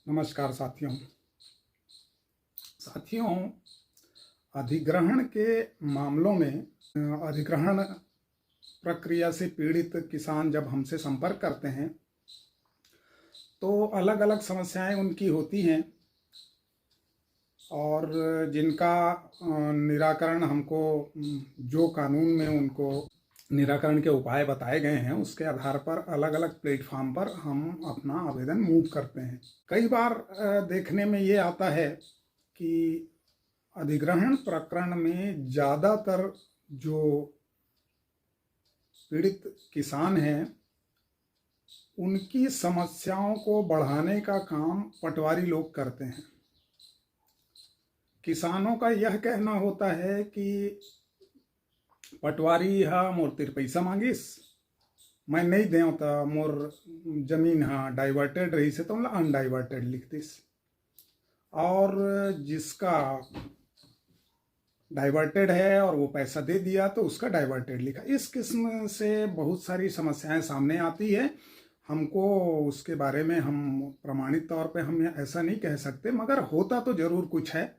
नमस्कार साथियों, अधिग्रहण के मामलों में अधिग्रहण प्रक्रिया से पीड़ित किसान जब हमसे संपर्क करते हैं तो अलग अलग समस्याएं उनकी होती हैं और जिनका निराकरण हमको जो कानून में उनको निराकरण के उपाय बताए गए हैं उसके आधार पर अलग अलग प्लेटफॉर्म पर हम अपना आवेदन मूव करते हैं। कई बार देखने में ये आता है कि अधिग्रहण प्रकरण में ज़्यादातर जो पीड़ित किसान हैं उनकी समस्याओं को बढ़ाने का काम पटवारी लोग करते हैं। किसानों का यह कहना होता है कि पटवारी हाँ मोर तिर पैसा मांगिस, मैं नहीं देव तो मोर जमीन हाँ डाइवर्टेड रही से तो अनडाइवर्टेड लिख दिस, और जिसका डाइवर्टेड है और वो पैसा दे दिया तो उसका डाइवर्टेड लिखा। इस किस्म से बहुत सारी समस्याएं सामने आती है। हमको उसके बारे में हम प्रमाणित तौर पे हम ऐसा नहीं कह सकते, मगर होता तो ज़रूर कुछ है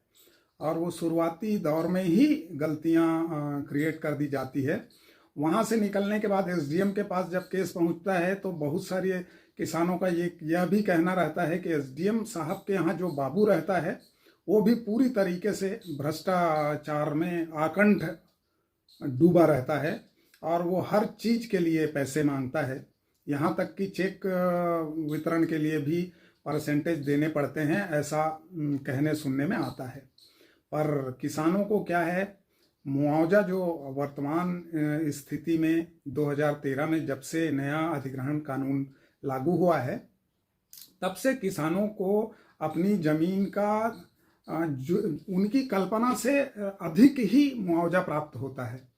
और वो शुरुआती दौर में ही गलतियां क्रिएट कर दी जाती है। वहाँ से निकलने के बाद एसडीएम के पास जब केस पहुँचता है तो बहुत सारे किसानों का यह भी कहना रहता है कि एसडीएम साहब के यहाँ जो बाबू रहता है वो भी पूरी तरीके से भ्रष्टाचार में आकंठ डूबा रहता है और वो हर चीज़ के लिए पैसे मांगता है, यहाँ तक कि चेक वितरण के लिए भी परसेंटेज देने पड़ते हैं, ऐसा कहने सुनने में आता है। पर किसानों को क्या है, मुआवजा जो वर्तमान स्थिति में 2013 में जब से नया अधिग्रहण कानून लागू हुआ है तब से किसानों को अपनी ज़मीन का जो उनकी कल्पना से अधिक ही मुआवजा प्राप्त होता है।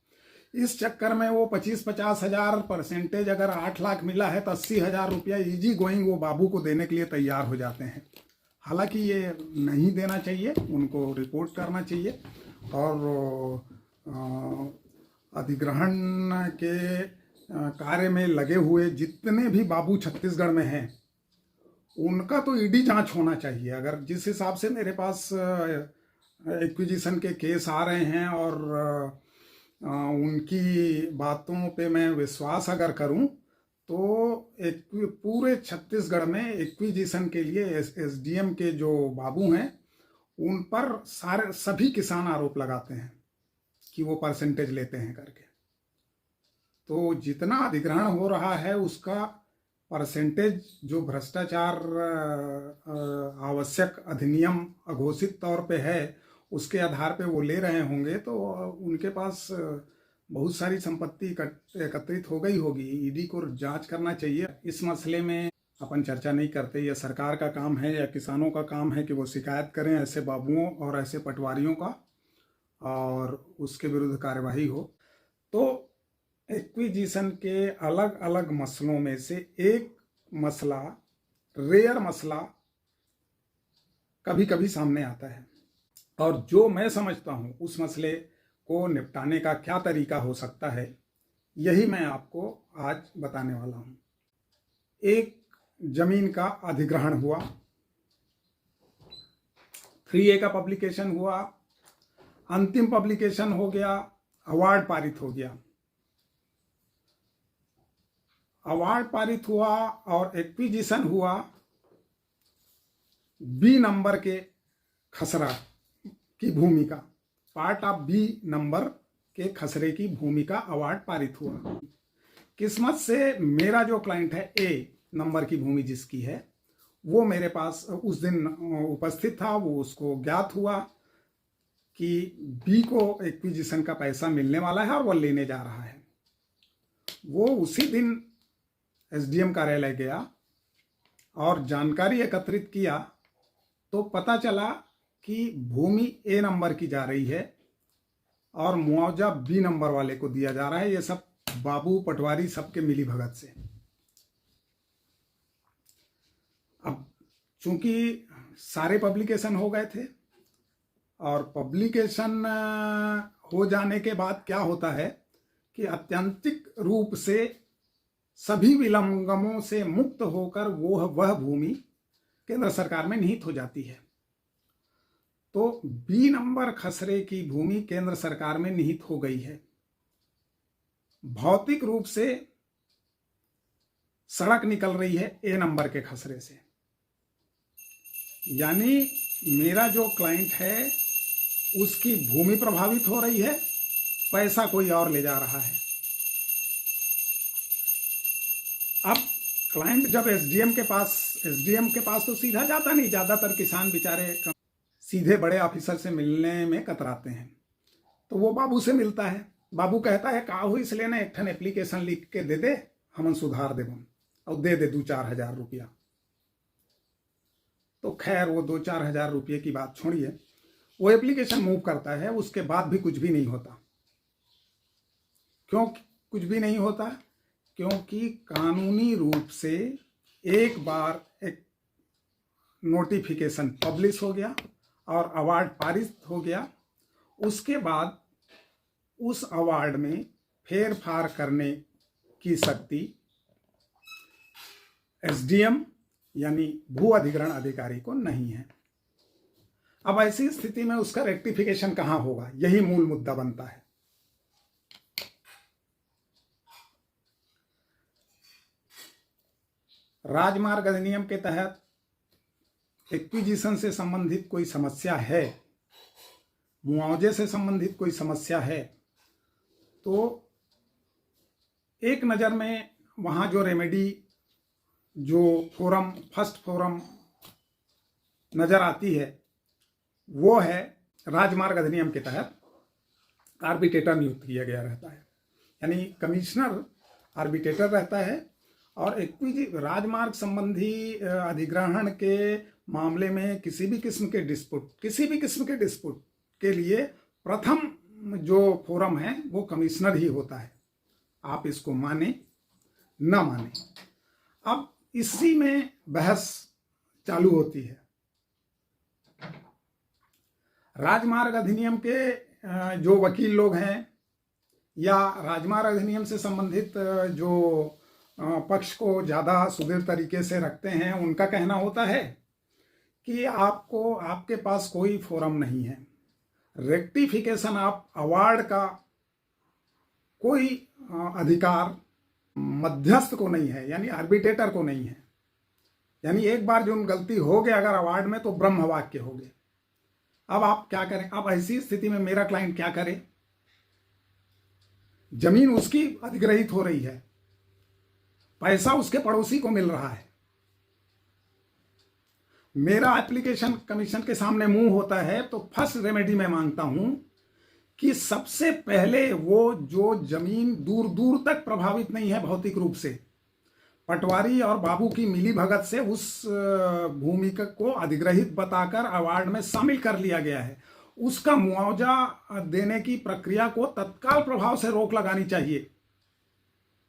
इस चक्कर में वो 25-50 हज़ार परसेंटेज अगर 8 लाख मिला है तो 80,000 रुपया ईजी गोइंग वो बाबू को देने के लिए तैयार हो जाते हैं। हालांकि ये नहीं देना चाहिए, उनको रिपोर्ट करना चाहिए और अधिग्रहण के कार्य में लगे हुए जितने भी बाबू छत्तीसगढ़ में हैं उनका तो ईडी जांच होना चाहिए। अगर जिस हिसाब से मेरे पास एक्विजिशन के केस आ रहे हैं और उनकी बातों पे मैं विश्वास अगर करूं तो एक पूरे छत्तीसगढ़ में एक्विजिशन के लिए एसडीएम के जो बाबू हैं उन पर सभी किसान आरोप लगाते हैं कि वो परसेंटेज लेते हैं करके। तो जितना अधिग्रहण हो रहा है उसका परसेंटेज जो भ्रष्टाचार आवश्यक अधिनियम अघोषित तौर पे है उसके आधार पे वो ले रहे होंगे तो उनके पास बहुत सारी संपत्ति एकत्रित हो गई होगी। ईडी को जांच करना चाहिए। इस मसले में अपन चर्चा नहीं करते, यह सरकार का काम है या किसानों का काम है कि वो शिकायत करें ऐसे बाबुओं और ऐसे पटवारियों का और उसके विरुद्ध कार्यवाही हो। तो एक्विजिशन के अलग अलग मसलों में से एक मसला, रेयर मसला कभी कभी सामने आता है और जो मैं समझता हूँ उस मसले को निपटाने का क्या तरीका हो सकता है यही मैं आपको आज बताने वाला हूँ। एक जमीन का अधिग्रहण हुआ, 3A का पब्लिकेशन हुआ, अंतिम पब्लिकेशन हो गया, अवार्ड पारित हो गया। अवार्ड पारित हुआ और एक्विजिशन हुआ बी नंबर के खसरा की भूमि का, पार्ट ऑफ बी नंबर के खसरे की भूमि का अवार्ड पारित हुआ। किस्मत से मेरा जो क्लाइंट है ए नंबर की भूमि जिसकी है वो मेरे पास उस दिन उपस्थित था। वो उसको ज्ञात हुआ कि बी को एक्विजिशन का पैसा मिलने वाला है और वो लेने जा रहा है। वो उसी दिन एसडीएम कार्यालय गया और जानकारी एकत्रित किया तो पता चला कि भूमि ए नंबर की जा रही है और मुआवजा बी नंबर वाले को दिया जा रहा है। ये सब बाबू पटवारी सबके मिली भगत से। अब चूंकि सारे पब्लिकेशन हो गए थे और पब्लिकेशन हो जाने के बाद क्या होता है कि अत्यंतिक रूप से सभी विलंगमों से मुक्त होकर वह भूमि केंद्र सरकार में निहित हो जाती है। तो बी नंबर खसरे की भूमि केंद्र सरकार में निहित हो गई है। भौतिक रूप से सड़क निकल रही है ए नंबर के खसरे से, यानी मेरा जो क्लाइंट है उसकी भूमि प्रभावित हो रही है, पैसा कोई और ले जा रहा है। अब क्लाइंट जब एसडीएम के पास तो सीधा जाता नहीं, ज्यादातर किसान बेचारे सीधे बड़े ऑफिसर से मिलने में कतराते हैं, तो वो बाबू से मिलता है। बाबू कहता है का हो इसलिए ना एक ठन एप्लीकेशन लिख के दे दे, हमन सुधार देबन और दे दे 2-4 हजार रुपया। तो खैर वो 2-4 हजार रुपये की बात छोड़िए, वो एप्लीकेशन मूव करता है, उसके बाद भी कुछ भी नहीं होता। क्यों कुछ भी नहीं होता? क्योंकि कानूनी रूप से एक बार एक नोटिफिकेशन पब्लिश हो गया और अवार्ड पारित हो गया, उसके बाद उस अवार्ड में फेर फार करने की शक्ति एसडीएम यानी भू अधिग्रहण अधिकारी को नहीं है। अब ऐसी स्थिति में उसका रेक्टिफिकेशन कहां होगा, यही मूल मुद्दा बनता है। राजमार्ग अधिनियम के तहत एक्विजिशन से संबंधित कोई समस्या है, मुआवजे से संबंधित कोई समस्या है, तो एक नज़र में वहाँ जो रेमेडी, जो फोरम, फर्स्ट फोरम नज़र आती है वो है राजमार्ग अधिनियम के तहत आर्बिट्रेटर नियुक्त किया गया रहता है, यानी कमिश्नर आर्बिट्रेटर रहता है। और राजमार्ग संबंधी अधिग्रहण के मामले में किसी भी किस्म के डिस्प्यूट के लिए प्रथम जो फोरम है वो कमिश्नर ही होता है, आप इसको माने ना माने। अब इसी में बहस चालू होती है। राजमार्ग अधिनियम के जो वकील लोग हैं या राजमार्ग अधिनियम से संबंधित जो पक्ष को ज़्यादा सुदृढ़ तरीके से रखते हैं, उनका कहना होता है कि आपके पास कोई फोरम नहीं है, रेक्टिफिकेशन ऑफ अवार्ड का कोई अधिकार मध्यस्थ को नहीं है, यानी आर्बिट्रेटर को नहीं है। यानी एक बार जो गलती हो गई अगर अवार्ड में तो ब्रह्म वाक्य हो गए। अब आप क्या करें? अब ऐसी स्थिति में मेरा क्लाइंट क्या करे? जमीन उसकी अधिग्रहित हो रही है, पैसा उसके पड़ोसी को मिल रहा है, मेरा एप्लीकेशन कमीशन के सामने मुंह होता है, तो फर्स्ट रेमेडी मैं मांगता हूं कि सबसे पहले वो जो जमीन दूर दूर तक प्रभावित नहीं है भौतिक रूप से, पटवारी और बाबू की मिली भगत से उस भूमि को अधिग्रहित बताकर अवार्ड में शामिल कर लिया गया है, उसका मुआवजा देने की प्रक्रिया को तत्काल प्रभाव से रोक लगानी चाहिए।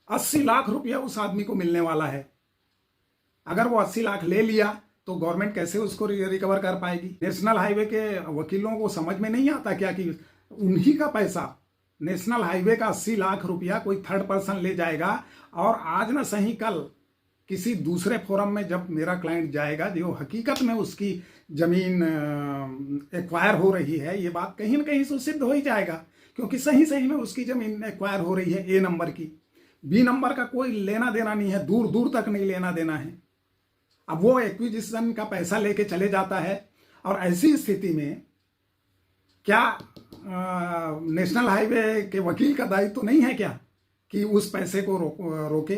80 लाख रुपया उस आदमी को मिलने वाला है, अगर वो 80 लाख ले लिया तो गवर्नमेंट कैसे उसको रिकवर कर पाएगी? नेशनल हाईवे के वकीलों को समझ में नहीं आता क्या कि उन्हीं का पैसा, नेशनल हाईवे का 80 लाख रुपया कोई थर्ड पर्सन ले जाएगा, और आज ना सही कल किसी दूसरे फोरम में जब मेरा क्लाइंट जाएगा जो हकीकत में उसकी जमीन एक्वायर हो रही है, ये बात कहीं ना कहीं से सिद्ध हो ही जाएगा, क्योंकि सही में उसकी जमीन एक्वायर हो रही है ए नंबर की, बी नंबर का कोई लेना देना नहीं है, दूर दूर तक नहीं लेना देना है। अब वो एक्विजिशन का पैसा लेके चले जाता है, और ऐसी स्थिति में क्या नेशनल हाईवे के वकील का दायित्व तो नहीं है क्या कि उस पैसे को रोके?